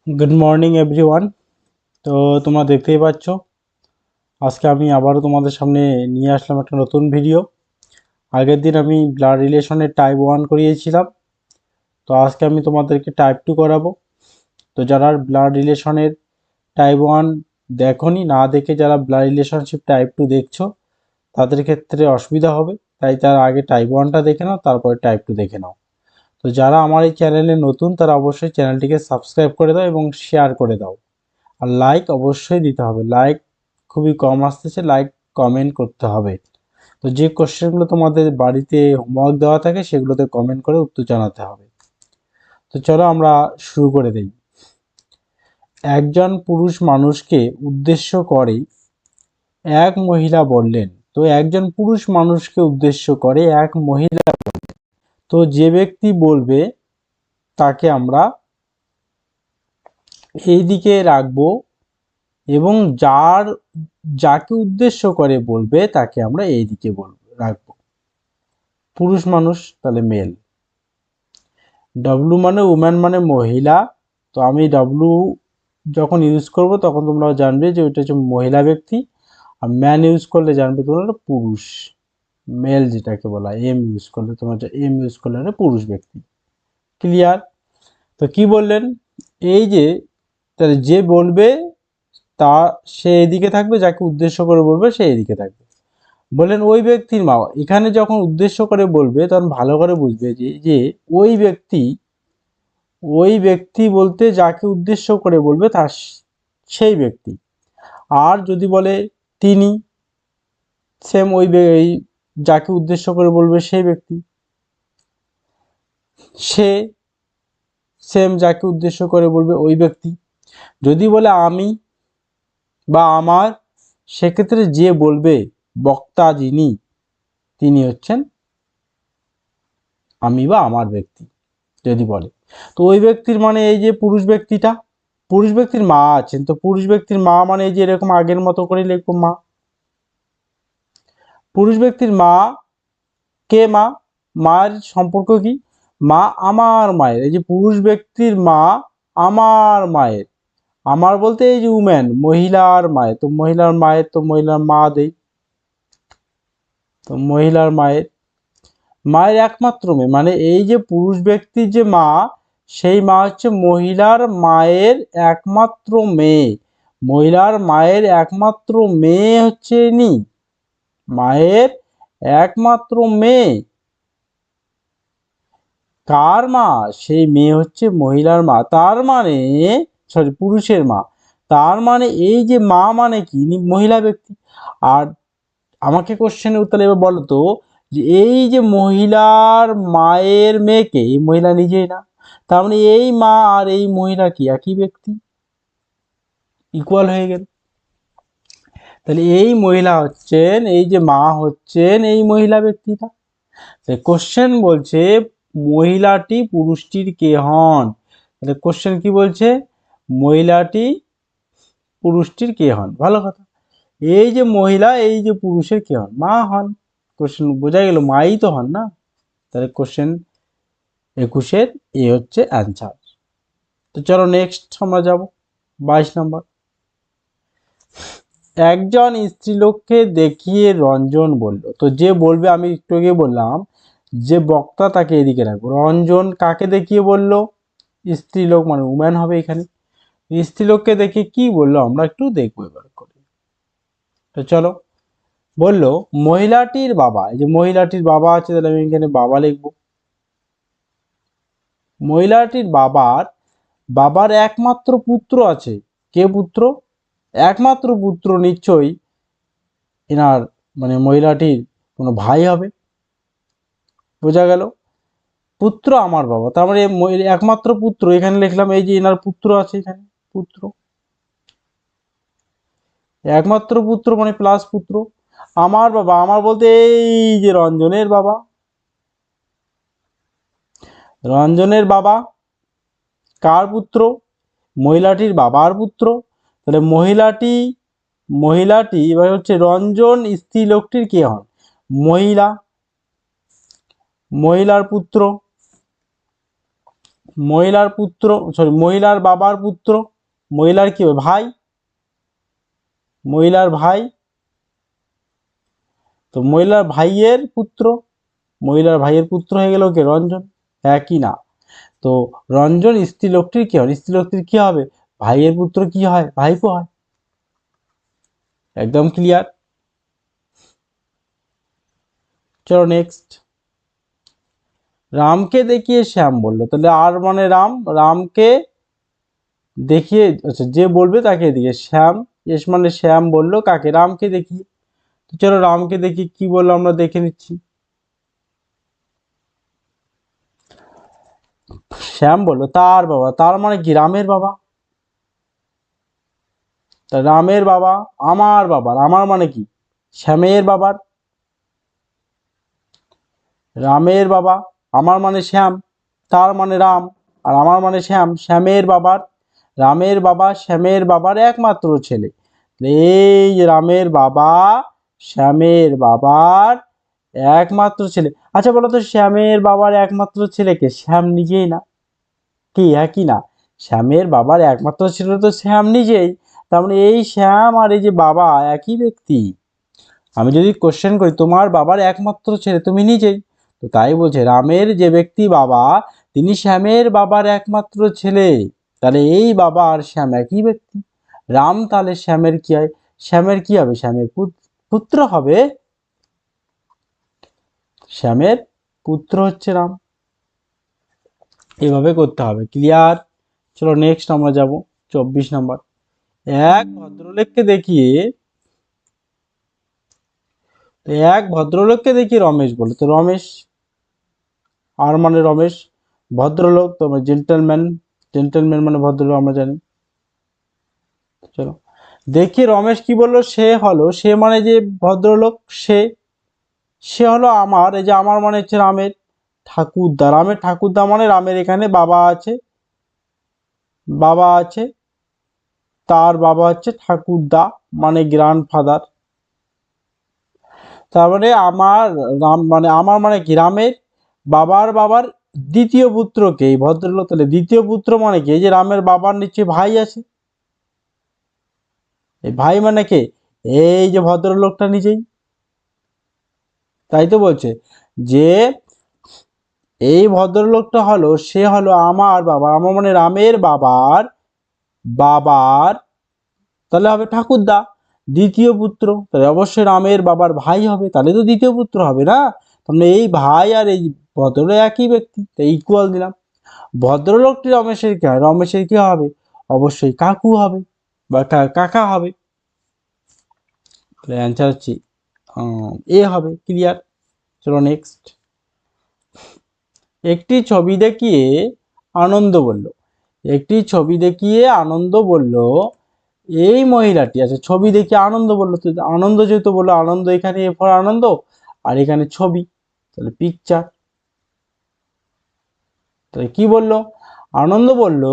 Good morning everyone. তো তোমরা দেখতেই পাচ্ছ আজকে আমি আবারও তোমাদের সামনে নিয়ে আসলাম একটা নতুন ভিডিও। আগের দিন আমি ব্লাড রিলেশনের টাইপ 1 করিয়েছিলাম, তো আজকে আমি তোমাদেরকে টাইপ 2 করাবো। তো যারা ব্লাড রিলেশনের টাইপ 1 দেখোনি, না দেখে যারা ব্লাড রিলেশনশিপ টাইপ 2 দেখছো তাদের ক্ষেত্রে অসুবিধা হবে, তাই তার আগে টাইপ 1টা দেখে নাও, তারপরে টাইপ 2 দেখে নাও। তো যারা আমার এই চ্যানেলে নতুন তারা অবশ্যই চ্যানেলটিকে সাবস্ক্রাইব করে দাও এবং শেয়ার করে দাও। আর লাইক অবশ্যই দিতে হবে, লাইক খুবই কম আসতেছে, লাইক কমেন্ট করতে হবে। তো যে কোশ্চেনগুলো তোমাদের বাড়িতে হোমওয়ার্ক দেওয়া থাকে সেগুলোতে কমেন্ট করে উত্তর জানাতে হবে। তো চলো আমরা শুরু করে দেই। একজন পুরুষ মানুষকে উদ্দেশ্য করে এক মহিলা বললেন। তো একজন পুরুষ মানুষকে উদ্দেশ্য করে এক মহিলা, তো যে ব্যক্তি বলবে তাকে আমরা এই দিকে রাখবো এবং যাকে উদ্দেশ্য করে বলবে তাকে আমরা এই দিকে রাখবো। পুরুষ মানুষ তাহলে মেল। ডব্লু মানে উম্যান মানে মহিলা। তো আমি ডব্লু যখন ইউজ করব তখন তোমরা জানবে যে ওইটা হচ্ছে মহিলা ব্যক্তি, আর ম্যান ইউজ করলে জানবে তোমরা পুরুষ, মেল যেটাকে বলা। এম ইউজ করলে তোমরা এম ইউজ করলে পুরুষ ব্যক্তি। ক্লিয়ার? তো কি বললেন, এই যে তাহলে যে বলবে তা সে এদিকে থাকবে, যাকে উদ্দেশ্য করে বলবে সে এদিকে থাকবে। বললেন ওই ব্যক্তির মা। এখানে যখন উদ্দেশ্য করে বলবে তখন ভালো করে বুঝবে যে যে ওই ব্যক্তি, ওই ব্যক্তি বলতে যাকে উদ্দেশ্য করে বলবে তার সেই ব্যক্তি। আর যদি বলে তিনি, সেম ওই যাকে উদ্দেশ্য করে বলবে সেই ব্যক্তি। সে, সেম যাকে উদ্দেশ্য করে বলবে ওই ব্যক্তি। যদি বলে আমি বা আমার, সেক্ষেত্রে যে বলবে বক্তা যিনি, তিনি হচ্ছেন আমি বা আমার ব্যক্তি যদি বলে। তো ওই ব্যক্তির মানে এই যে পুরুষ ব্যক্তিটা, পুরুষ ব্যক্তির মা আছেন, তো পুরুষ ব্যক্তির মা মানে এই যে এরকম আগের মতো করে লিখবো মা। পুরুষ ব্যক্তির মা কে? মা। মার সম্পর্ক কি? মা আমার মায়ের। এই যে পুরুষ ব্যক্তির মা আমার মায়ের, আমার বলতে এই যে উম্যান মহিলার মায়ের, তো মহিলার মায়ের তো মহিলার মা দেই, তো মহিলার মায়ের, মায়ের একমাত্র মেয়ে। মানে এই যে পুরুষ ব্যক্তির যে মা, সেই মা হচ্ছে মহিলার মায়ের একমাত্র মেয়ে। মহিলার মায়ের একমাত্র মেয়ে হচ্ছে ইনি, মায়ের একমাত্র মেয়ে। কার মা? সেই মেয়ে হচ্ছে মহিলার মা। তার মানে, সরি, পুরুষের মা। তার মানে এই যে মা মানে কি, ইনি মহিলা ব্যক্তি। আর আমাকে কোশ্চেনের উত্তরে এবার বলো তো, যে এই যে মহিলার মায়ের মেয়েকে, এই মহিলা নিজেই না, তার মানে এই মা আর এই মহিলা কি একই ব্যক্তি, ইকুয়াল হয়ে গেল। তাহলে এই মহিলা হচ্ছেন, এই যে মা হচ্ছেন এই মহিলা ব্যক্তিটা। কোশ্চেন বলছে মহিলাটি পুরুষটির কে হন। তাহলে কোশ্চেন কি বলছে, মহিলাটি পুরুষটির কে হন। ভালো কথা। এই যে মহিলা এই যে পুরুষের কে হন, মা হন। কোশ্চেন বোঝা গেল, মাই তো হন না। তাহলে কোশ্চেন 21-এর এ হচ্ছে অ্যান্সার। তো চলো নেক্সট আমরা যাব 22 নম্বর। একজন স্ত্রীলোককে দেখিয়ে রঞ্জন বলল। তো যে বলবে, আমি একটু আগে বললাম যে বক্তা তাকে এদিকে রাখবো। রঞ্জন কাকে দেখিয়ে বলল? স্ত্রীলোক মানে উম্যান হবে এখানে। স্ত্রীলোককে দেখে কি বললো আমরা একটু দেখবো এবার করে। তো চলো, বলল মহিলাটির বাবা। এই যে মহিলাটির বাবা আছে, তাহলে আমি এখানে বাবা লিখবো। মহিলাটির বাবার একমাত্র পুত্র আছে। কে পুত্র? একমাত্র পুত্র, নিশ্চয়ই এনার মানে মহিলাটির কোনো ভাই হবে। বোঝা গেল? পুত্র আমার বাবা, তার মানে একমাত্র পুত্র এখানে লিখলাম, এই যে এনার পুত্র আছে এখানে, পুত্র, একমাত্র পুত্র মানে প্লাস পুত্র। আমার বাবা, আমার বলতে এই যে রঞ্জনের বাবা, রঞ্জনের বাবা কার পুত্র? মহিলাটির বাবার পুত্র। তাহলে মহিলাটি এবার হচ্ছে রঞ্জন স্ত্রী লোকটির কে হন? মহিলার পুত্র। মহিলার পুত্র, সরি মহিলার বাবার পুত্র, মহিলার কি হবে ভাই, মহিলার ভাই, তো মহিলার ভাইয়ের পুত্র, মহিলার ভাইয়ের পুত্র হয়ে গেল কে রঞ্জন, একই না। তো রঞ্জন স্ত্রীলোকটির কি হয়, স্ত্রীলোকটির কি হবে, ভাইয়ের পুত্র কি হয়, ভাইপো হয়। একদম ক্লিয়ার। চলো নেক্সট। রামকে দেখিয়ে শ্যাম বলল, তাহলে আর মানে রাম, রামকে দেখিয়ে, আচ্ছা যে বলবে তাকে এদিকে শ্যাম, এস মানে শ্যাম বলল কাকে, রামকে দেখিয়ে। তো চলো রামকে দেখি কি বললো আমরা দেখে নিচ্ছি। শ্যাম বলল তার বাবা, তার মানে কি রামের বাবা, তা রামের বাবা, আমার বাবার, আমার মানে কি শ্যামের বাবার, রামের বাবা, আমার মানে শ্যাম, তার মানে রাম, আর আমার মানে শ্যাম, শ্যামের বাবার, রামের বাবা শ্যামের বাবার একমাত্র ছেলে। এই যে রামের বাবা শ্যামের বাবার একমাত্র ছেলে। আচ্ছা বলো তো শ্যামের বাবার একমাত্র ছেলেকে, শ্যাম নিজেই না, কি একই না, শ্যামের বাবার একমাত্র ছেলে তো শ্যাম নিজেই, তার মানে এই শ্যাম আর এই যে বাবা একই ব্যক্তি। আমি যদি কোশ্চেন করি তোমার বাবার একমাত্র ছেলে তুমি নিজেই, তো তাই বলছে রামের যে ব্যক্তি বাবা তিনি শ্যামের বাবার একমাত্র ছেলে, তাহলে এই বাবা আর শ্যাম একই ব্যক্তি। রাম তাহলে শ্যামের কি হয়, শ্যামের কি হবে, শ্যামের পুত্র হবে, শ্যামের পুত্র হচ্ছে রাম। এভাবে করতে হবে, ক্লিয়ার। চলো নেক্সট আমরা যাব 24 নম্বর। এক ভদ্রলোককে দেখিয়ে, এক ভদ্রলোককে দেখিয়ে রমেশ বলে, তো রমেশ আর মানে রমেশ, ভদ্রলোক তোমার জেন্টলম্যান, জেন্টলম্যান মানে ভদ্রলোক আমরা জানি। চলো দেখি রমেশ কি বললো, সে হলো, সে মানে যে ভদ্রলোক সে, সে হলো আমার, এই যে আমার মানে হচ্ছে রামের ঠাকুরদা, রামের ঠাকুরদা মানে রামের এখানে বাবা আছে, বাবা আছে, তার বাবা হচ্ছে ঠাকুরদা মানে গ্র্যান্ডফাদার। তারপরে আমার রাম মানে আমার মানে কি রামের বাবার বাবার দ্বিতীয় পুত্রকে, এই ভদ্রলোক, তাহলে দ্বিতীয় পুত্র মানে কি, এই যে রামের বাবার নিচে ভাই আছে, এই ভাই মানে কে, এই যে ভদ্রলোকটা নিজেই। তাই তো বলছে যে এই ভদ্রলোকটা হলো, সে হলো আমার বাবা, আমার মানে রামের বাবার বাবার, তাহলে হবে ঠাকুরদা দ্বিতীয় পুত্র, তাহলে অবশ্যই রামের বাবার ভাই হবে, তাহলে তো দ্বিতীয় পুত্র হবে না, তাহলে এই ভাই আর এই ভদ্রলোক একই ব্যক্তি, তাই ইকুয়াল দিলাম। ভদ্রলোকটি রমেশের কি হয়, রমেশের কি হবে, অবশ্যই কাকু হবে বা কাকা হবে, তাহলে অ্যান্সার হচ্ছে এ হবে, ক্লিয়ার। চলো নেক্সট। একটি ছবি দেখিয়ে আনন্দ বলল, একটি ছবি দেখিয়ে আনন্দ বলল এই মহিলাটি, আচ্ছা ছবি দেখিয়ে আনন্দ বললো, তো আনন্দ যেহেতু বললো, আনন্দ এখানে এ ফর আনন্দ, আর এখানে ছবি, তাহলে পিকচার। তাহলে কি বললো, আনন্দ বলল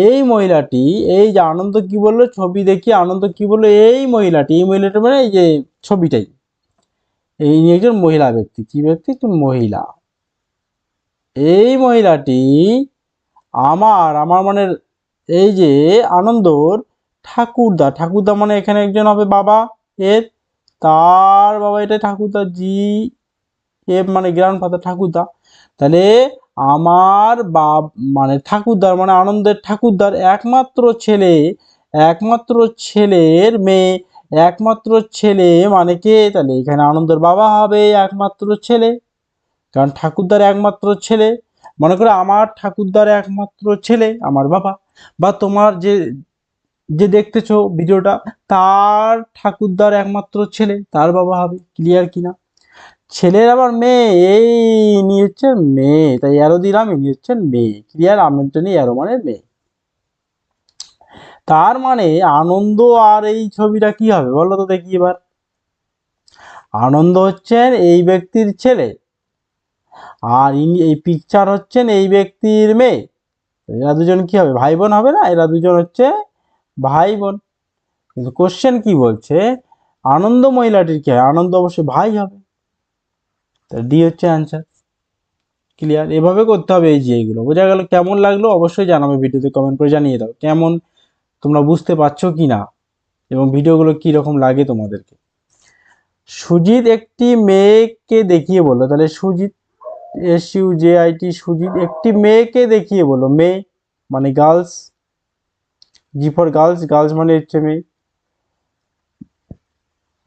এই মহিলাটি, এই যে আনন্দ কি বললো, ছবি দেখিয়ে আনন্দ কি বললো, এই মহিলাটি, এই মহিলাটা মানে এই যে ছবিটাই, এই নিয়ে একজন মহিলা ব্যক্তি, কি ব্যক্তি, একজন মহিলা, এই মহিলাটি আমার, আমার মানে এই যে আনন্দর ঠাকুরদা, ঠাকুরদা মানে এখানে একজন হবে বাবা এর, তার বাবা, এটা ঠাকুরদা জি এফ মানে গ্র্যান্ডফাদার ঠাকুরদা, তাহলে আমার বাপ মানে ঠাকুরদার মানে আনন্দের ঠাকুরদার একমাত্র ছেলে, একমাত্র ছেলের মেয়ে, একমাত্র ছেলে মানে কে, তাহলে এখানে আনন্দের বাবা হবে একমাত্র ছেলে, কারণ ঠাকুরদার একমাত্র ছেলে, মনে করো আমার ঠাকুরদার একমাত্র ছেলে আমার বাবা, বা তোমার যে যে দেখতেছো ভিডিওটা তার ঠাকুরদার একমাত্র ছেলে তার বাবা হবে, ক্লিয়ার কিনা। ছেলের আবার মেয়ে, এই নিয়ে হচ্ছে মেয়ে, তাই অ্যারো দিলাম, ইনি হচ্ছেন মেয়ে, ক্লিয়ার, আমের জন্য অ্যারো মানে মেয়ে। তার মানে আনন্দ আর এই ছবিটা কি হবে বলো তো দেখি এবার, আনন্দ হচ্ছেন এই ব্যক্তির ছেলে, আর ইনি এই পিকচার হচ্ছেন এই ব্যক্তির মেয়ে, এরা দুজন কি হবে, ভাই বোন হবে না, এরা দুজন হচ্ছে ভাই বোন। কিন্তু কোশ্চেন কি বলছে, আনন্দ মহিলাটির কি হয়, আনন্দ অবশ্যই ভাই হবে, তা ডি হচ্ছে অ্যান্সার। ক্লিয়ার? এভাবে করতে হবে। এই যে এইগুলো বোঝা গেল? কেমন লাগলো অবশ্যই জানাবে, ভিডিওতে কমেন্ট করে জানিয়ে দাও কেমন তোমরা বুঝতে পারছো কি না এবং ভিডিওগুলো কি রকম লাগে তোমাদেরকে। সুজিত একটি মেয়েকে দেখিয়ে বললো, তাহলে সুজিত, SUJIT, সুজিত একটি মেয়েকে দেখিয়ে বললো, মেয়ে মানে girls, G for girls, girls মানে হচ্ছে মেয়ে।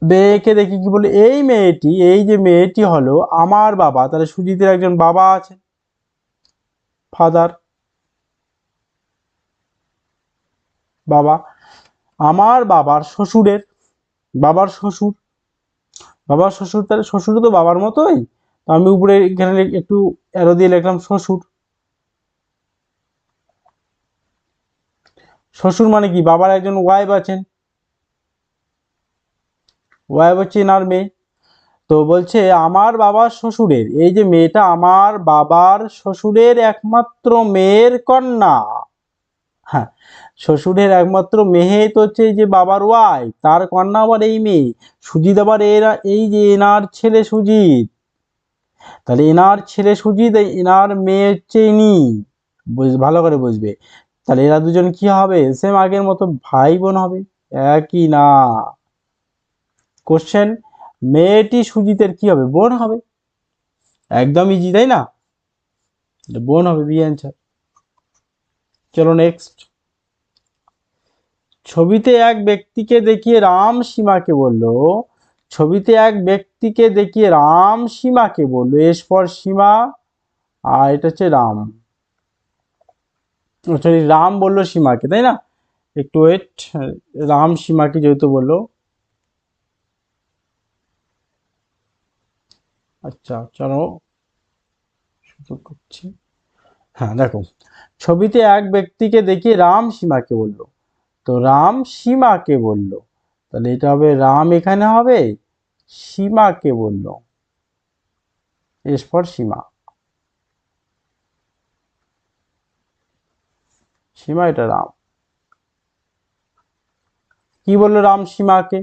মেয়েকে দেখি কি বলে, এই মেয়েটি, এই যে মেয়েটি হলো আমার বাবা, তাহলে সুজিতের একজন বাবা আছে, ফাদার, বাবা, আমার বাবার শ্বশুরের, বাবার শ্বশুর, বাবার শ্বশুর, তাহলে শ্বশুর তো বাবার মতোই, তো আমি উপরে এখানে একটু অ্যারো দিয়ে লিখলাম শ্বশুর। শ্বশুর মানে কি, বাবার একজন ওয়াইফ আছেন, ওয়াইফ হচ্ছে এনার মেয়ে। তো বলছে আমার বাবার শ্বশুরের, এই যে মেয়েটা আমার বাবার শ্বশুরের একমাত্র মেয়ের কন্যা। হ্যাঁ, শ্বশুরের একমাত্র মেয়ে তো হচ্ছে এই যে বাবার ওয়াইফ, তার কন্যা আবার এই মেয়ে। সুজিত আবার এরা, এই যে এনার ছেলে সুজিত, তাহলে এনার ছেলে সুজিত, এনার মেয়ে হচ্ছে ইনি, ভালো করে বুঝবে। তাহলে এরা দুজন কি হবে, সেম আগের মতো ভাই বোন হবে, একই না। কোশ্চেন, মেয়েটি সুজিতের কি হবে, বোন হবে, একদম ইজি তাই না, বোন হবে, বি অ্যান্সার। চলো নেক্সট। ছবিতে এক ব্যক্তিকে দেখিয়ে রাম সীমাকে বলল, ছবিতে এক ব্যক্তিকে দেখিয়ে রাম সীমাকে বলল, এস ফর সীমা, আর এটা হচ্ছে রাম, সরি রাম বললো সীমাকে, তাই না, একটু ওয়েট, রাম সীমাকে যেহেতু বললো, আচ্ছা চলো শুরু করছি। হ্যাঁ দেখো, ছবিতে এক ব্যক্তিকে দেখিয়ে রাম সীমাকে বলল, তো রাম সীমাকে বলল, তাহলে এটা হবে রাম এখানে হবে, সীমাকে বলল, এস ফর সীমা, সীমা এটা রাম। কি বললো রাম সীমাকে,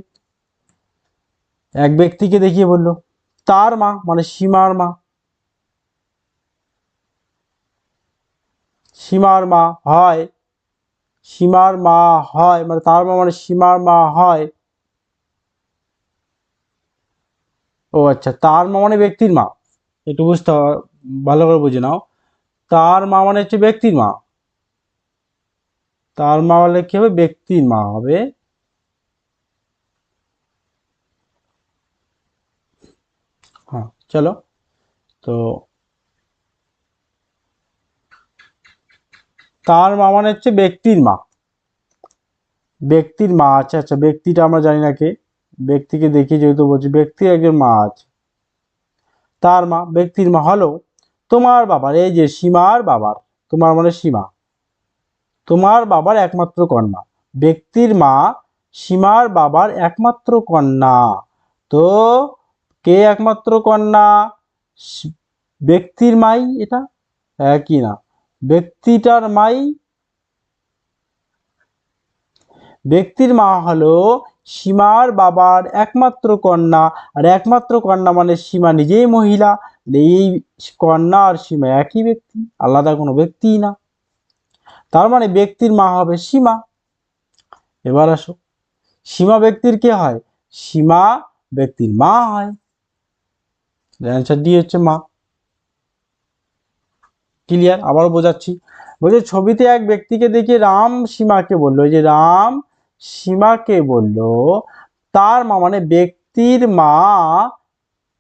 এক ব্যক্তিকে দেখিয়ে বলল, তার মা মানে সীমার মা, সীমার মা হয়, সীমার মা হয় মানে তার মা মানে সীমার মা হয়। ও আচ্ছা, তার মা মানে ব্যক্তির মা, একটু বুঝতে ভালো করে বুঝে নাও। তার মা মানে হচ্ছে ব্যক্তির মা, তার মা বলে কি হবে, ব্যক্তির মা হবে। হ্যাঁ চলো, তো তার মা মানে হচ্ছে ব্যক্তির মা, ব্যক্তির মা, আচ্ছা আচ্ছা, ব্যক্তিটা আমরা জানি না কে, ব্যক্তিকে দেখি যেহেতু বলছি, ব্যক্তির একজন মা আছে, তার মা ব্যক্তির মা হলো তোমার বাবার, এই যে সীমার বাবার, তোমার মানে সীমা, তোমার বাবার একমাত্র কন্যা, ব্যক্তির মা সীমার বাবার একমাত্র কন্যা। তো কে একমাত্র কন্যা, ব্যক্তির মাই, এটা একই না, ব্যক্তিটার মাই, ব্যক্তির মা হলো সীমার বাবার একমাত্র কন্যা, আর একমাত্র কন্যা মানে সীমা নিজেই মহিলা, এই কন্যা আর সীমা একই ব্যক্তি, আলাদা কোনো ব্যক্তিই না, তার মানে ব্যক্তির মা হবে সীমা। এবার আসো, সীমা ব্যক্তির কে হয়, সীমা ব্যক্তির মা হয়, অ্যান্সার ডি হচ্ছে মা। ক্লিয়ার? আবার বোঝাচ্ছি, বলছে ছবিতে এক ব্যক্তিকে দেখে রাম সীমাকে বলল, এই যে রাম সীমাকে বলল, তার মা মানে ব্যক্তির মা,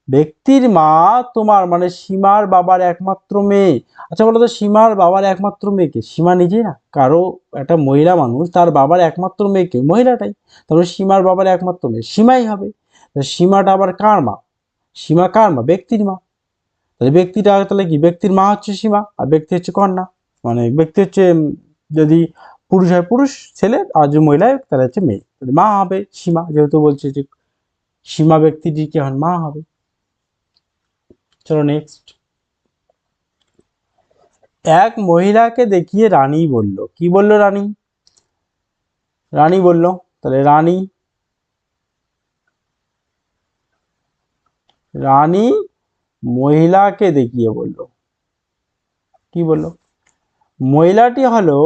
ব্যক্তির মা তোমার মানে সীমার বাবার একমাত্র মেয়ে। আচ্ছা বলো তো, সীমার বাবার একমাত্র মেয়েকে, সীমা নিজে না, কারো একটা মহিলা মানুষ, তার বাবার একমাত্র মেয়েকে, মহিলাটাই, তারপরে সীমার বাবার একমাত্র মেয়ে সীমাই হবে। সীমাটা আবার কার মা, সীমা কার মা, ব্যক্তির মা, তাহলে ব্যক্তিটা তাহলে কি, ব্যক্তির মা হচ্ছে সীমা, আর ব্যক্তি হচ্ছে কন্যা, মানে ব্যক্তি হচ্ছে যদি পুরুষ হয় পুরুষ ছেলে, আর যদি মহিলা হয় তাহলে হচ্ছে মেয়ে, তাহলে মা হবে সীমা, যেহেতু বলছে যে সীমা ব্যক্তিটি কি হন, মা হবে। চলো নেক্সট। এক মহিলাকে দেখিয়ে রানী বলল, কি বলল রানী, রানী বলল, তাহলে রানী, রানী মহিলাকে দেখিয়ে বলল, কি বললো? মহিলাটি হলো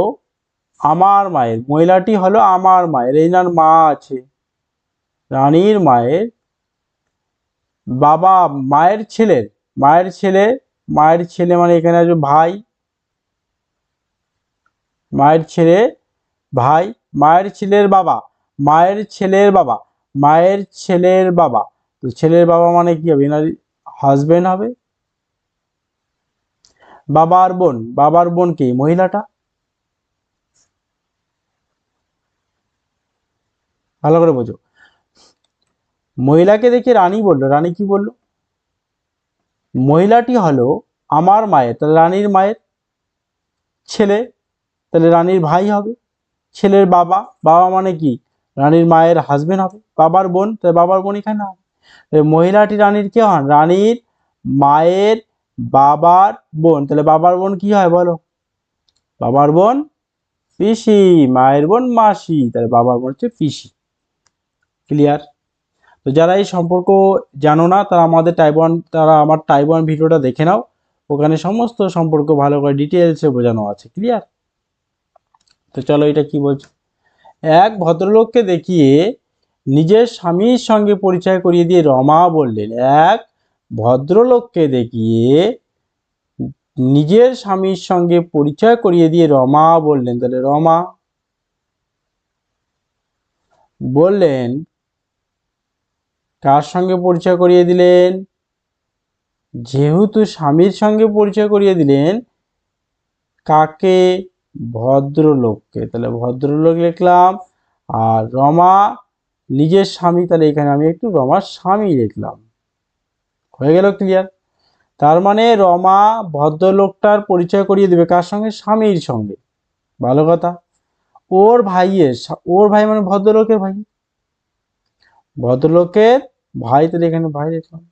আমার মায়ের, মহিলাটি হলো আমার মায়ের, এই নার মা আছে, রানীর মায়ের বাবা, মায়ের ছেলের, মায়ের ছেলে, মায়ের ছেলে মানে এখানে আছে ভাই, মায়ের ছেলে ভাই, মায়ের ছেলের বাবা, মায়ের ছেলের বাবা, মায়ের ছেলের বাবা, তো ছেলের বাবা মানে কি হবে? এনার হাজবেন্ড হবে। বাবার বোন, বাবার বোন কি? মহিলাটা। ভালো করে বোঝো। মহিলাকে দেখে রানী বললো, রানী কি বললো? মহিলাটি হলো আমার মায়ের, তাহলে রানীর মায়ের ছেলে, তাহলে রানীর ভাই হবে। ছেলের বাবা, বাবা মানে কি? রানীর মায়ের হাজবেন্ড হবে। বাবার বোন, তাহলে বাবার বোন এখানে হবে। মহিলাটি রানীর কে হন? রানীর মায়ের বাবার বোন, তাহলে বাবার বোন কি হয় বলো? বাবার বোন পিসি, মায়ের বোন মাসি, তাহলে বাবার বোন হচ্ছে পিসি। ক্লিয়ার? তো যারা এই সম্পর্ক জানো না তারা আমাদের তারা আমার টাইপ 1 ভিডিওটা দেখে নাও, ওখানে সমস্ত সম্পর্ক ভালো করে ডিটেলসে বোঝানো আছে। ক্লিয়ার? তো চলো এটা কি বলছে। এক ভদ্রলোককে দেখিয়ে নিজের স্বামীর সঙ্গে পরিচয় করিয়ে দিয়ে রমা বললেন, এক ভদ্রলোককে দেখিয়ে নিজের স্বামীর সঙ্গে পরিচয় করিয়ে দিয়ে রমা বললেন, তাহলে রমা বললেন, কার সঙ্গে পরিচয় করিয়ে দিলেন? যেহেতু স্বামীর সঙ্গে পরিচয় করিয়ে দিলেন, কাকে? ভদ্রলোককে, তাহলে ভদ্রলোক লিখলাম। আর রমা নিজের স্বামী, তাহলে এখানে আমি একটু রমার স্বামী লিখলাম। হয়ে গেল? ক্লিয়ার? তার মানে রমা ভদ্রলোকটার পরিচয় করিয়ে দেবে কার সঙ্গে? স্বামীর সঙ্গে। ভালো কথা। ওর ভাইয়ের, ওর ভাই মানে ভদ্রলোকের ভাই, ভদ্রলোকের ভাই, তাহলে এখানে ভাই লিখলাম।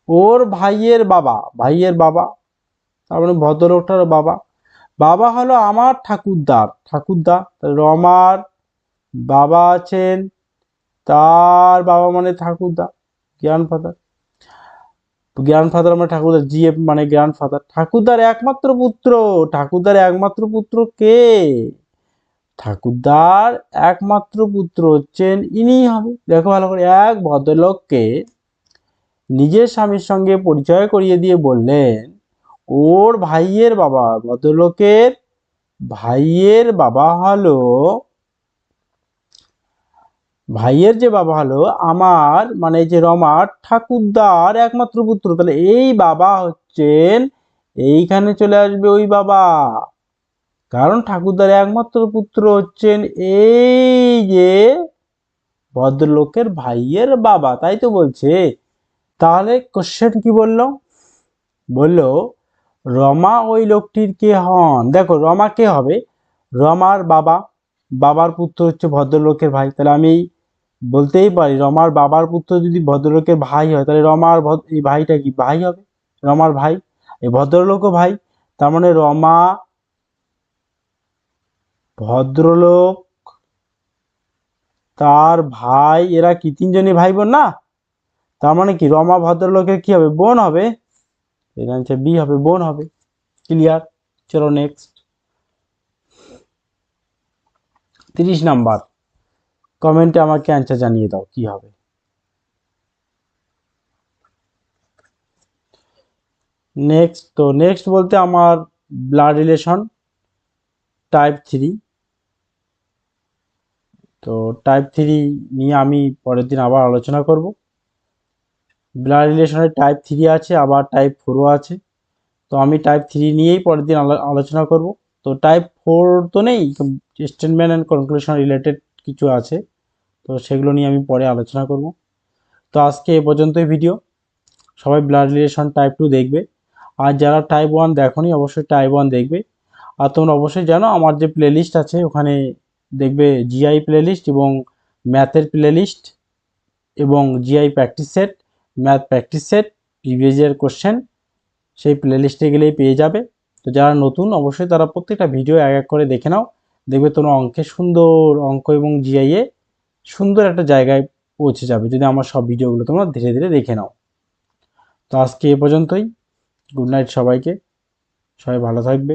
ওর ভাইয়ের বাবা, ভাইয়ের বাবা, তার মানে ভদ্রলোকটার বাবা। বাবা হলো আমার ঠাকুরদার, ঠাকুরদা, রমার বাবা আছেন, তার বাবা মানে ঠাকুরদা, গ্র্যান্ডফাদার। গ্র্যান্ডফাদার মানে ঠাকুরদা, জিএফ মানে গ্র্যান্ডফাদার। ঠাকুরদার একমাত্র পুত্র, ঠাকুরদার একমাত্র পুত্র কে? ঠাকুরদার একমাত্র পুত্র হচ্ছেন ইনি হবে। দেখো ভালো করে। এক ভদ্রলোককে নিজের স্বামীর সঙ্গে পরিচয় করিয়ে দিয়ে বললেন, ওর ভাইয়ের বাবা, ভদ্রলোকের ভাইয়ের বাবা হলো, ভাইয়ের যে বাবা হলো আমার মানে যে রমার ঠাকুরদার একমাত্র পুত্র, তাহলে এই বাবা হচ্ছেন, এইখানে চলে আসবে ওই বাবা, কারণ ঠাকুরদার একমাত্র পুত্র হচ্ছেন এই যে ভদ্রলোকের ভাইয়ের বাবা, তাই তো বলছে। তাহলে কোশ্চেন কি বললো? বললো রমা ওই লোকটির কে হন? দেখো রমা কে হবে? রমার বাবা, বাবার পুত্র হচ্ছে ভদ্রলোকের ভাই, তাহলে আমি বলতেই পারি রমার বাবার পুত্র যদি ভদ্রলোকের ভাই হয়, তাহলে রমার এই ভাইটা কি? ভাই হবে, রমার ভাই। এই ভদ্রলোকও ভাই, তার মানে রমা ভদ্রলোক তার ভাই, এরা কি তিনজনই ভাই বোন না? তার মানে কি রমা ভদ্রলোকের কি হবে? বোন হবে। এখানে হচ্ছে বি হবে, বোন হবে। ক্লিয়ার? চলো নেক্সট। 30 নাম্বার, কমেন্টে আমাকে অ্যান্সার জানিয়ে দাও কি হবে। নেক্সট, তো নেক্সট বলতে আমার ব্লাড রিলেশন টাইপ 3। তো টাইপ 3 নিয়ে আমি পরের দিন আবার আলোচনা করব। ব্লাড রিলেশনের টাইপ 3 আছে, আবার টাইপ 4ও আছে। তো আমি টাইপ 3 নিয়েই পরের দিন আলোচনা করব। তো টাইপ 4 তো নেই, স্টেটমেন্ট অ্যান্ড কনক্লুশন রিলেটেড কিছু আছে, তো সেগুলো নিয়ে আমি পরে আলোচনা করব। তো আজকে এ পর্যন্তই ভিডিও। সবাই ব্লাড রিলেশন টাইপ 2 দেখবে, আর যারা টাইপ 1 দেখোনি অবশ্যই টাইপ 1 দেখবে। আর তোমরা অবশ্যই জানো আমার যে প্লেলিস্ট আছে ওখানে দেখবে জিআই প্লেলিস্ট এবং ম্যাথের প্লেলিস্ট এবং GI practice set, math practice set, previous year question, সেই প্লেলিস্টে গেলেই পেয়ে যাবে। তো যারা নতুন অবশ্যই তারা প্রত্যেকটা ভিডিও এক এক করে দেখে নাও, দেখবে তোমরা অঙ্কে সুন্দর অঙ্ক এবং জিআইয়ে সুন্দর একটা জায়গায় পৌঁছে যাবে যদি আমার সব ভিডিওগুলো তোমরা ধীরে ধীরে দেখে নাও। তো আজকে এ পর্যন্তই। গুড নাইট সবাইকে। সবাই ভালো থাকবে।